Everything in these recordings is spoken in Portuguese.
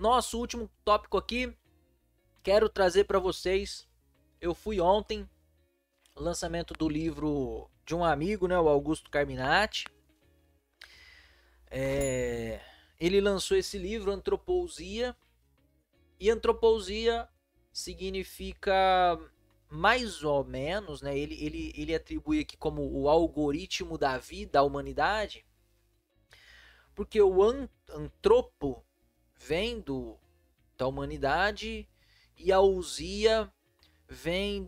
nosso último tópico aqui, quero trazer para vocês. Eu fui ontem, lançamento do livro de um amigo, né, o Augusto Carminati. Ele lançou esse livro, Antropousia. E antropousia significa mais ou menos, né? Ele atribui aqui como o algoritmo da vida, da humanidade, porque o antropo vem da humanidade e a ousia vem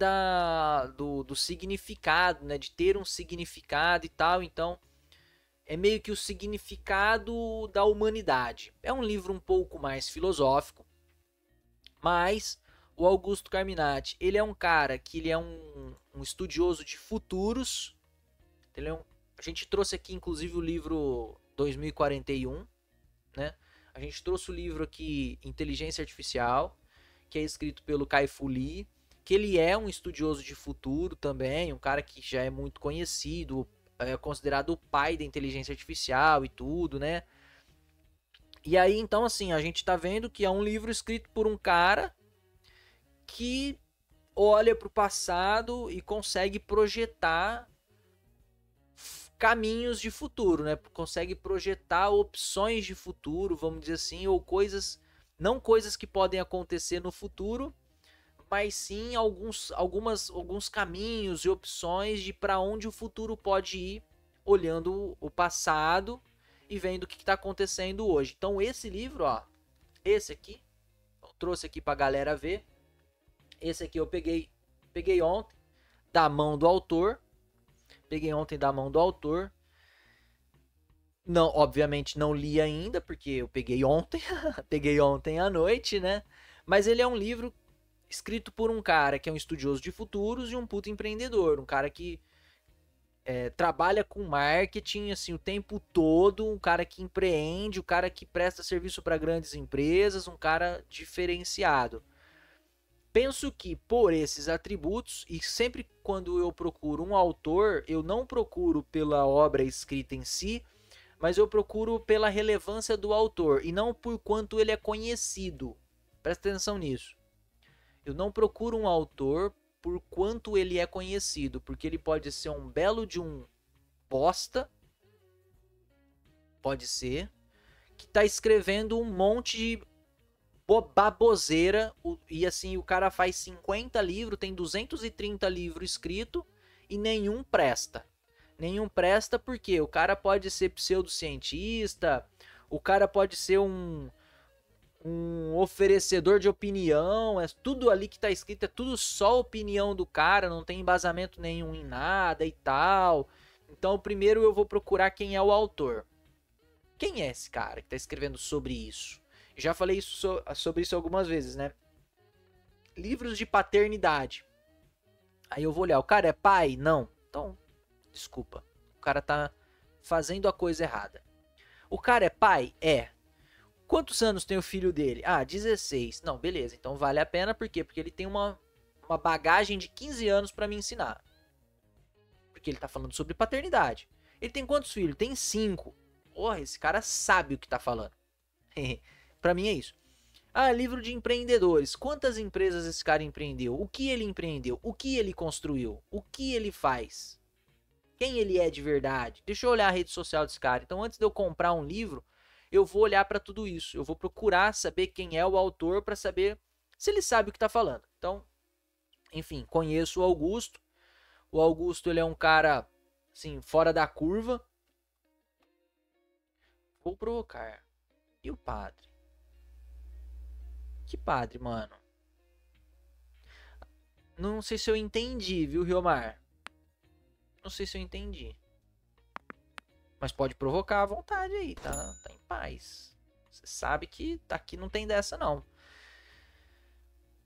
do significado, né? De ter um significado e tal. Então, é meio que o significado da humanidade. É um livro um pouco mais filosófico, mas o Augusto Carminati, ele é um cara que ele é um estudioso de futuros. A gente trouxe aqui, inclusive, o livro 2041, né? A gente trouxe o livro aqui, Inteligência Artificial, que é escrito pelo Kai-Fu Lee, que ele é um estudioso de futuro também, um cara que já é muito conhecido, é considerado o pai da inteligência artificial e tudo, né? E aí, então, assim, a gente tá vendo que é um livro escrito por um cara que olha para o passado e consegue projetar caminhos de futuro, né? Consegue projetar opções de futuro, vamos dizer assim, ou coisas, não coisas que podem acontecer no futuro, mas sim alguns caminhos e opções de para onde o futuro pode ir, olhando o passado e vendo o que está acontecendo hoje. Então esse livro, ó, esse aqui, eu trouxe aqui para a galera ver. Esse aqui eu peguei ontem da mão do autor. Não, obviamente não li ainda, porque eu peguei ontem, peguei ontem à noite, né? Mas ele é um livro escrito por um cara que é um estudioso de futuros e um puto empreendedor, um cara que trabalha com marketing assim o tempo todo, um cara que empreende, um cara que presta serviço para grandes empresas, um cara diferenciado. Penso que por esses atributos, e sempre quando eu procuro um autor, eu não procuro pela obra escrita em si, mas eu procuro pela relevância do autor e não por quanto ele é conhecido. Presta atenção nisso. Eu não procuro um autor por quanto ele é conhecido, porque ele pode ser um belo de um bosta, pode ser, que está escrevendo um monte de baboseira, e assim o cara faz 50 livros, tem 230 livros escritos e nenhum presta. Nenhum presta porque o cara pode ser pseudocientista, o cara pode ser um oferecedor de opinião, é tudo ali que tá escrito, é tudo só opinião do cara, não tem embasamento nenhum em nada e tal. Então primeiro eu vou procurar quem é o autor. Quem é esse cara que tá escrevendo sobre isso? Já falei sobre isso algumas vezes, né? Livros de paternidade. Aí eu vou olhar, o cara é pai? Não. Então, desculpa. O cara tá fazendo a coisa errada. O cara é pai? É. Quantos anos tem o filho dele? Ah, 16. Não, beleza. Então vale a pena, por quê? Porque ele tem uma bagagem de 15 anos pra me ensinar. Porque ele tá falando sobre paternidade. Ele tem quantos filhos? Tem 5. Porra, esse cara sabe o que tá falando. Pra mim é isso. Ah, livro de empreendedores. Quantas empresas esse cara empreendeu? O que ele empreendeu? O que ele construiu? O que ele faz? Quem ele é de verdade? Deixa eu olhar a rede social desse cara. Então, antes de eu comprar um livro, eu vou olhar para tudo isso. Eu vou procurar saber quem é o autor para saber se ele sabe o que está falando. Então, enfim, conheço o Augusto. O Augusto, ele é um cara, assim, fora da curva. Vou provocar. E o padre? Que padre, mano? Não sei se eu entendi, viu, Riomar? Não sei se eu entendi. Mas pode provocar à vontade aí, tá em paz. Você sabe que aqui não tem dessa, não.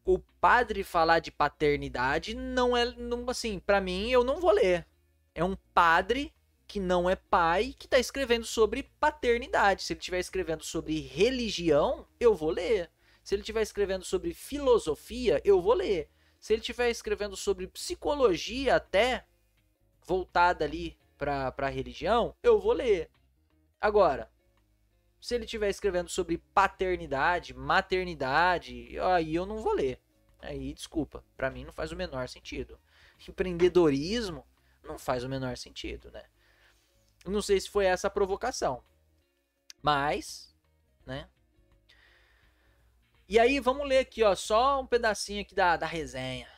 O padre falar de paternidade não é, não, assim, pra mim eu não vou ler. É um padre que não é pai que tá escrevendo sobre paternidade. Se ele estiver escrevendo sobre religião, eu vou ler. Se ele estiver escrevendo sobre filosofia, eu vou ler. Se ele estiver escrevendo sobre psicologia até, voltada ali para a religião, eu vou ler. Agora, Se ele estiver escrevendo sobre paternidade, maternidade, aí eu não vou ler. Aí, desculpa, pra mim não faz o menor sentido. Empreendedorismo não faz o menor sentido, né? Eu não sei se foi essa a provocação. Mas, né? E aí, vamos ler aqui, ó, só um pedacinho aqui da resenha.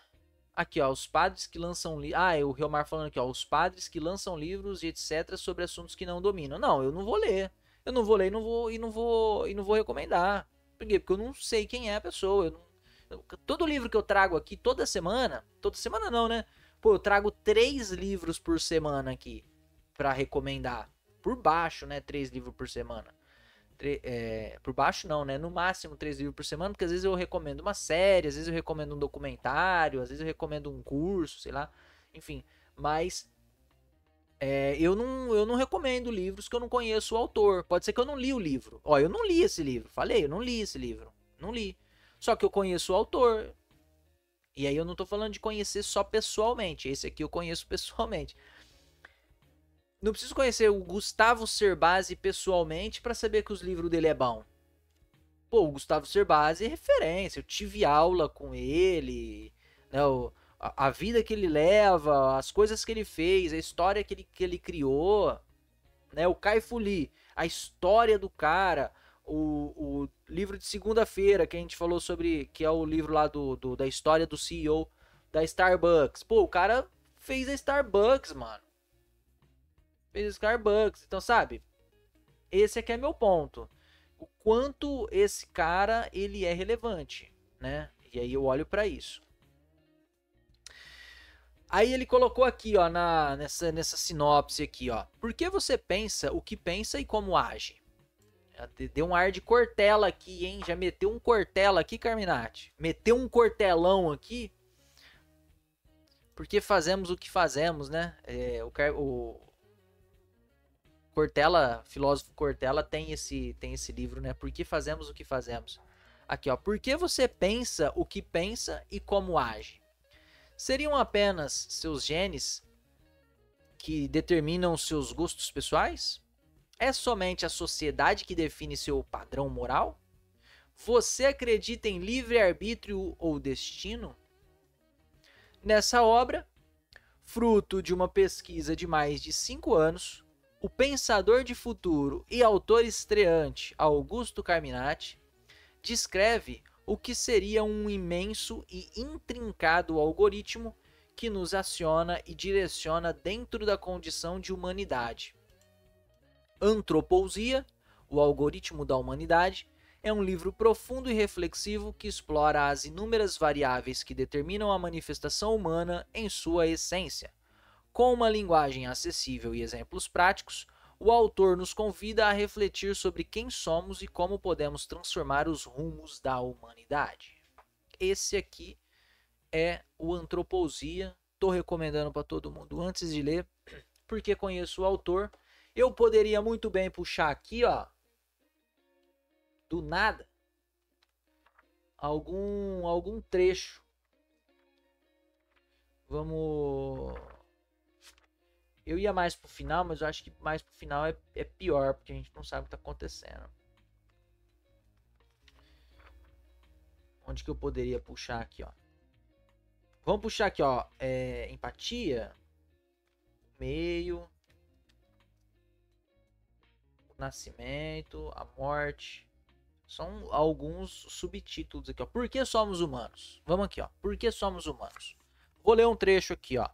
Aqui, ó, os padres que lançam livros. Ah, é o Riomar falando aqui, ó, os padres que lançam livros e etc sobre assuntos que não dominam. Não, eu não vou ler. Eu não vou ler e não vou recomendar. Por quê? Porque eu não sei quem é a pessoa. Todo livro que eu trago aqui toda semana não, né? Pô, eu trago 3 livros por semana aqui pra recomendar. Por baixo, né? 3 livros por semana. Por baixo não, né? No máximo 3 livros por semana, porque às vezes eu recomendo uma série, às vezes eu recomendo um documentário, às vezes eu recomendo um curso, sei lá. Enfim, mas eu não recomendo livros que eu não conheço o autor. Pode ser que eu não li o livro. Ó, eu não li esse livro. Falei, eu não li esse livro. Não li. Só que eu conheço o autor. E aí eu não tô falando de conhecer só pessoalmente. Esse aqui eu conheço pessoalmente. Não preciso conhecer o Gustavo Cerbasi pessoalmente para saber que os livros dele é bom. Pô, o Gustavo Cerbasi é referência. Eu tive aula com ele, né? A vida que ele leva, as coisas que ele fez, a história que ele criou, né? O Kai Fu Lee, a história do cara, o livro de segunda-feira que a gente falou sobre, que é o livro lá da história do CEO da Starbucks. Pô, o cara fez a Starbucks, mano. Fez a Starbucks. Então, sabe? Esse aqui é meu ponto. O quanto esse cara, ele é relevante, né? E aí eu olho pra isso. Aí ele colocou aqui, ó, nessa sinopse aqui, ó. Por que você pensa o que pensa e como age? Deu um ar de Cortella aqui, hein? Já meteu um Cortella aqui, Carminati. Meteu um Cortelão aqui. Porque fazemos o que fazemos, né? O Cortella, filósofo Cortella, tem esse livro, né? Por que fazemos o que fazemos? Aqui, ó. Por que você pensa o que pensa e como age? Seriam apenas seus genes que determinam seus gostos pessoais? É somente a sociedade que define seu padrão moral? Você acredita em livre-arbítrio ou destino? Nessa obra, fruto de uma pesquisa de mais de 5 anos, o pensador de futuro e autor estreante Augusto Carminati descreve o que seria um imenso e intrincado algoritmo que nos aciona e direciona dentro da condição de humanidade. Antropousia, o algoritmo da humanidade, é um livro profundo e reflexivo que explora as inúmeras variáveis que determinam a manifestação humana em sua essência. Com uma linguagem acessível e exemplos práticos, o autor nos convida a refletir sobre quem somos e como podemos transformar os rumos da humanidade. Esse aqui é o Antropousia. Estou recomendando para todo mundo antes de ler, porque conheço o autor. Eu poderia muito bem puxar aqui, ó, do nada, algum trecho. Vamos... Eu ia mais pro final, mas eu acho que mais pro final é pior, porque a gente não sabe o que tá acontecendo. Onde que eu poderia puxar aqui, ó? Vamos puxar aqui, ó. Empatia. Meio. O nascimento. A morte. São alguns subtítulos aqui, ó. Por que somos humanos? Vamos aqui, ó. Por que somos humanos? Vou ler um trecho aqui, ó.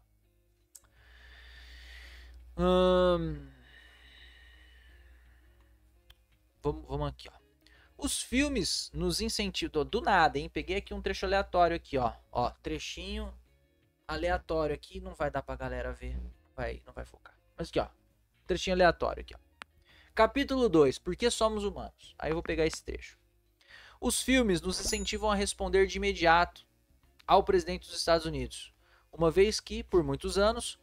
Vamos aqui, ó. Os filmes nos incentivam... Do nada, hein? Peguei aqui um trecho aleatório aqui, ó. Ó, trechinho aleatório aqui. Não vai dar pra galera ver. Não vai focar. Mas aqui, ó. Trechinho aleatório aqui, ó. Capítulo 2. Por que somos humanos? Aí eu vou pegar esse trecho. Os filmes nos incentivam a responder de imediato ao presidente dos Estados Unidos. Uma vez que, por muitos anos...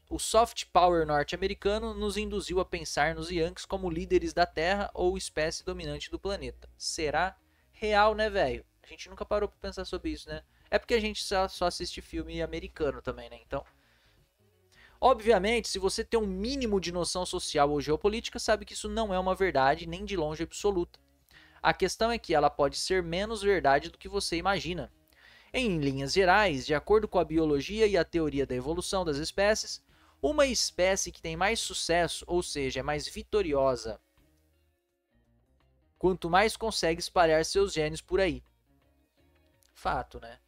O soft power norte-americano nos induziu a pensar nos Yankees como líderes da Terra ou espécie dominante do planeta. Será real, né, velho? A gente nunca parou pra pensar sobre isso, né? É porque a gente só assiste filme americano também, né? Então, Obviamente, se você tem um mínimo de noção social ou geopolítica, sabe que isso não é uma verdade nem de longe absoluta. A questão é que ela pode ser menos verdade do que você imagina. Em linhas gerais, de acordo com a biologia e a teoria da evolução das espécies, uma espécie que tem mais sucesso, ou seja, é mais vitoriosa, quanto mais consegue espalhar seus genes por aí. Fato, né?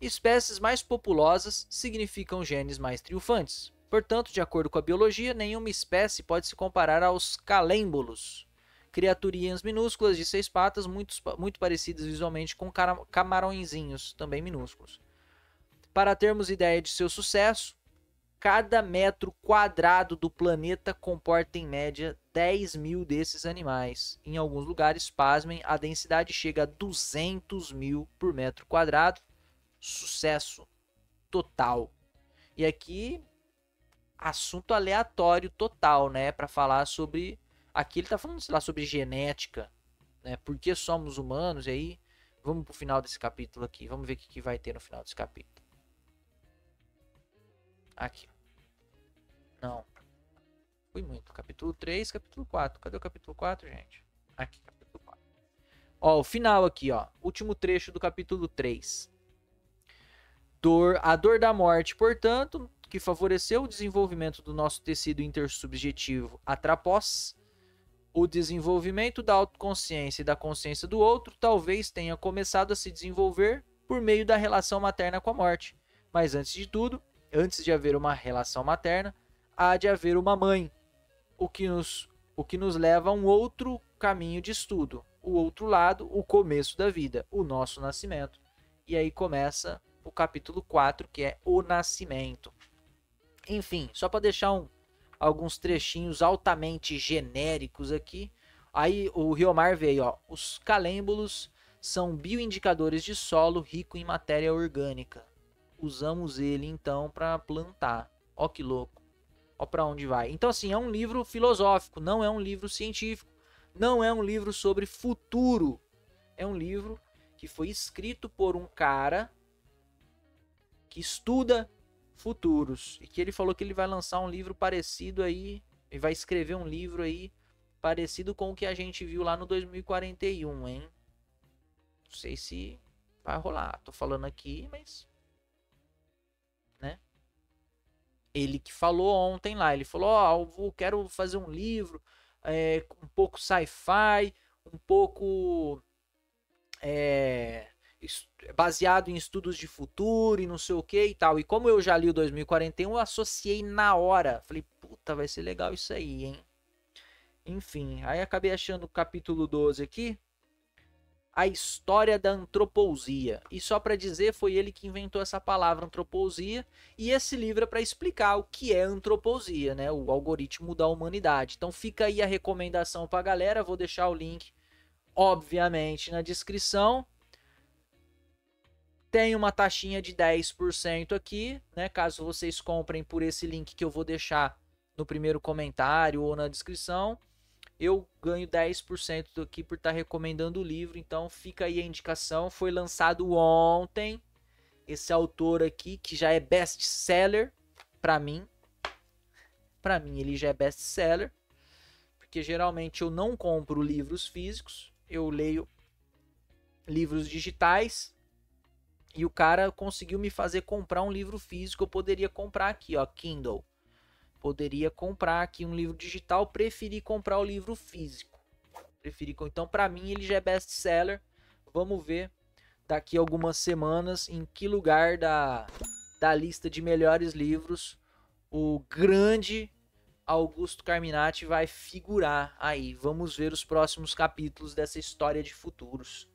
Espécies mais populosas significam genes mais triunfantes. Portanto, de acordo com a biologia, nenhuma espécie pode se comparar aos calêmbolos, criaturinhas minúsculas de 6 patas, muito parecidas visualmente com camarõezinhos, também minúsculos. Para termos ideia de seu sucesso, cada metro quadrado do planeta comporta em média 10 mil desses animais. Em alguns lugares, pasmem, a densidade chega a 200 mil por metro quadrado. Sucesso total. E aqui, assunto aleatório total, né? Para falar sobre... Aqui ele tá falando, sei lá, sobre genética, né? Por que somos humanos? E aí, vamos pro final desse capítulo aqui. Vamos ver o que vai ter no final desse capítulo. Aqui. Não. Fui muito. Capítulo 3, capítulo 4. Cadê o capítulo 4, gente? Aqui, capítulo 4. Ó, o final aqui, ó. Último trecho do capítulo 3. A dor da morte, portanto, que favoreceu o desenvolvimento do nosso tecido intersubjetivo atrapós o desenvolvimento da autoconsciência e da consciência do outro, talvez tenha começado a se desenvolver por meio da relação materna com a morte. Mas antes de tudo, antes de haver uma relação materna, há de haver uma mãe, o que nos leva a um outro caminho de estudo, o outro lado, o começo da vida, o nosso nascimento. E aí começa o capítulo 4, que é o nascimento. Enfim, só para deixar alguns trechinhos altamente genéricos aqui. Aí o Riomar veio, ó. Os calêmbulos são bioindicadores de solo rico em matéria orgânica. Usamos ele então para plantar. Ó que louco. Ó para onde vai. Então assim, é um livro filosófico, não é um livro científico, não é um livro sobre futuro. É um livro que foi escrito por um cara que estuda futuros e que ele falou que ele vai lançar um livro parecido aí, e vai escrever um livro aí parecido com o que a gente viu lá no 2041, hein? Não sei se vai rolar, tô falando aqui, mas né? Ele que falou ontem lá, ele falou, ó, eu quero fazer um livro um pouco sci-fi, um pouco baseado em estudos de futuro e não sei o que e tal. E como eu já li o 2041, eu associei na hora. Falei, puta, vai ser legal isso aí, hein? Enfim, aí acabei achando o capítulo 12 aqui. A história da antropousia. E só para dizer, foi ele que inventou essa palavra antropousia. E esse livro é para explicar o que é antropousia, né? O algoritmo da humanidade. Então fica aí a recomendação para a galera. Vou deixar o link, obviamente, na descrição. Tem uma taxinha de 10% aqui, né? Caso vocês comprem por esse link que eu vou deixar no primeiro comentário ou na descrição, eu ganho 10% aqui por estar recomendando o livro. Então fica aí a indicação. Foi lançado ontem. Esse autor aqui, que já é best-seller para mim. Para mim ele já é best-seller, porque geralmente eu não compro livros físicos, eu leio livros digitais. E o cara conseguiu me fazer comprar um livro físico. Eu poderia comprar aqui, ó, Kindle. Poderia comprar aqui um livro digital. Preferi comprar o livro físico. Então, para mim, ele já é best-seller. Vamos ver daqui a algumas semanas em que lugar da lista de melhores livros o grande Augusto Carminati vai figurar aí. Vamos ver os próximos capítulos dessa história de futuros.